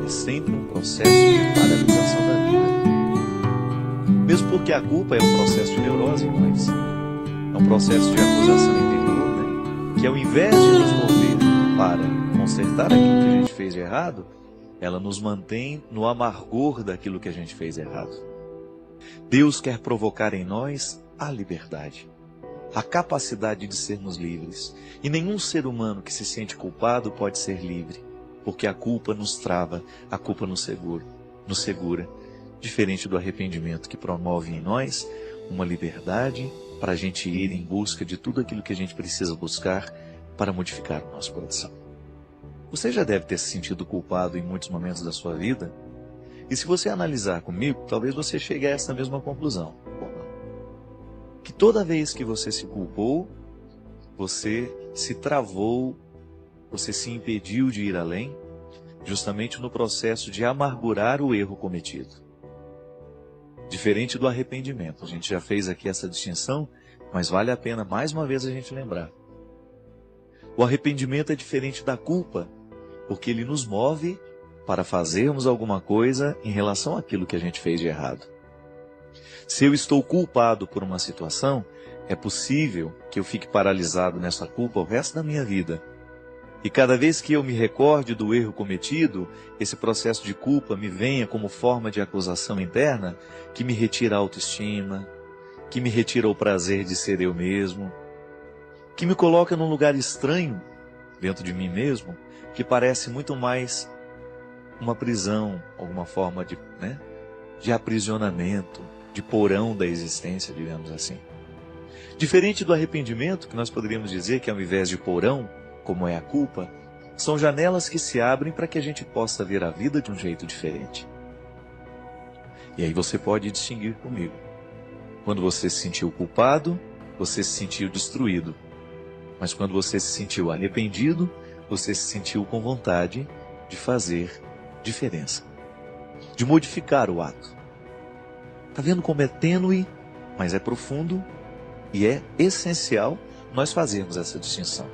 É sempre um processo de paralisação da vida. Mesmo porque a culpa é um processo de neurose em nós. É um processo de acusação interior, né? Que ao invés de nos mover para consertar aquilo que a gente fez de errado, ela nos mantém no amargor daquilo que a gente fez errado. Deus quer provocar em nós a liberdade, a capacidade de sermos livres. E nenhum ser humano que se sente culpado pode ser livre, porque a culpa nos trava, a culpa nos segura, diferente do arrependimento que promove em nós uma liberdade para a gente ir em busca de tudo aquilo que a gente precisa buscar para modificar o nosso coração. Você já deve ter se sentido culpado em muitos momentos da sua vida, e se você analisar comigo, talvez você chegue a essa mesma conclusão. Que toda vez que você se culpou, você se travou, você se impediu de ir além, justamente no processo de amargurar o erro cometido. Diferente do arrependimento. A gente já fez aqui essa distinção, mas vale a pena mais uma vez a gente lembrar. O arrependimento é diferente da culpa, porque ele nos move para fazermos alguma coisa em relação àquilo que a gente fez de errado. Se eu estou culpado por uma situação, é possível que eu fique paralisado nessa culpa o resto da minha vida. E cada vez que eu me recorde do erro cometido, esse processo de culpa me venha como forma de acusação interna que me retira a autoestima, que me retira o prazer de ser eu mesmo, que me coloca num lugar estranho dentro de mim mesmo, que parece muito mais uma prisão, alguma forma de aprisionamento, de porão da existência, digamos assim. Diferente do arrependimento, que nós poderíamos dizer que ao invés de porão, como é a culpa, são janelas que se abrem para que a gente possa ver a vida de um jeito diferente. E aí você pode distinguir comigo. Quando você se sentiu culpado, você se sentiu destruído. Mas quando você se sentiu arrependido, você se sentiu com vontade de fazer diferença, de modificar o ato. Está vendo como é tênue, mas é profundo e é essencial nós fazermos essa distinção.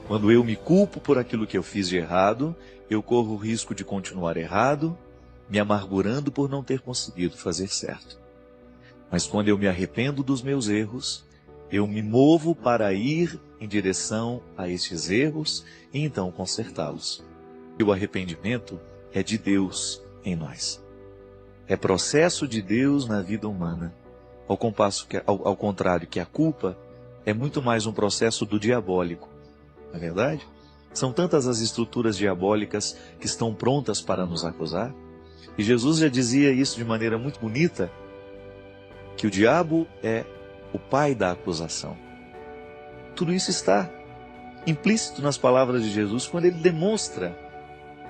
Quando eu me culpo por aquilo que eu fiz de errado, eu corro o risco de continuar errado, me amargurando por não ter conseguido fazer certo. Mas quando eu me arrependo dos meus erros, eu me movo para ir em direção a estes erros e então consertá-los. E o arrependimento é de Deus em nós. É processo de Deus na vida humana. Ao contrário que a culpa é muito mais um processo do diabólico. Não é verdade? São tantas as estruturas diabólicas que estão prontas para nos acusar. E Jesus já dizia isso de maneira muito bonita, que o diabo é o pai da acusação. Tudo isso está implícito nas palavras de Jesus quando ele demonstra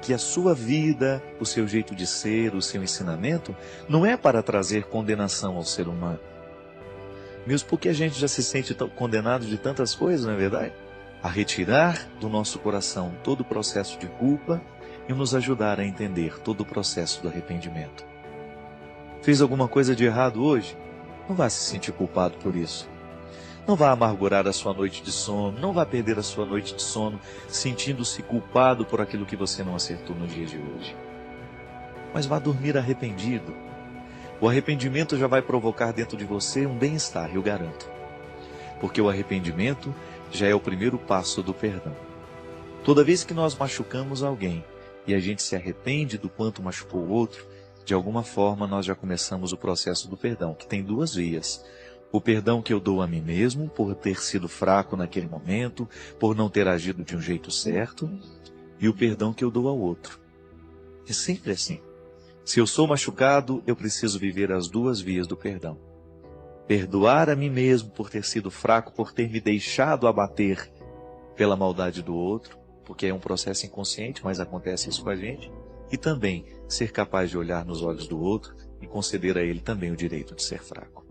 que a sua vida, o seu jeito de ser, o seu ensinamento, não é para trazer condenação ao ser humano. Mesmo porque a gente já se sente condenado de tantas coisas, não é verdade? A retirar do nosso coração todo o processo de culpa e nos ajudar a entender todo o processo do arrependimento. Fez alguma coisa de errado hoje? Não vá se sentir culpado por isso. Não vá amargurar a sua noite de sono, não vá perder a sua noite de sono sentindo-se culpado por aquilo que você não acertou no dia de hoje. Mas vá dormir arrependido. O arrependimento já vai provocar dentro de você um bem-estar, eu garanto. Porque o arrependimento já é o primeiro passo do perdão. Toda vez que nós machucamos alguém e a gente se arrepende do quanto machucou o outro, de alguma forma nós já começamos o processo do perdão, que tem duas vias. O perdão que eu dou a mim mesmo por ter sido fraco naquele momento, por não ter agido de um jeito certo, e o perdão que eu dou ao outro. É sempre assim. Se eu sou machucado, eu preciso viver as duas vias do perdão. Perdoar a mim mesmo por ter sido fraco, por ter me deixado abater pela maldade do outro, porque é um processo inconsciente, mas acontece isso com a gente. E também ser capaz de olhar nos olhos do outro e conceder a ele também o direito de ser fraco.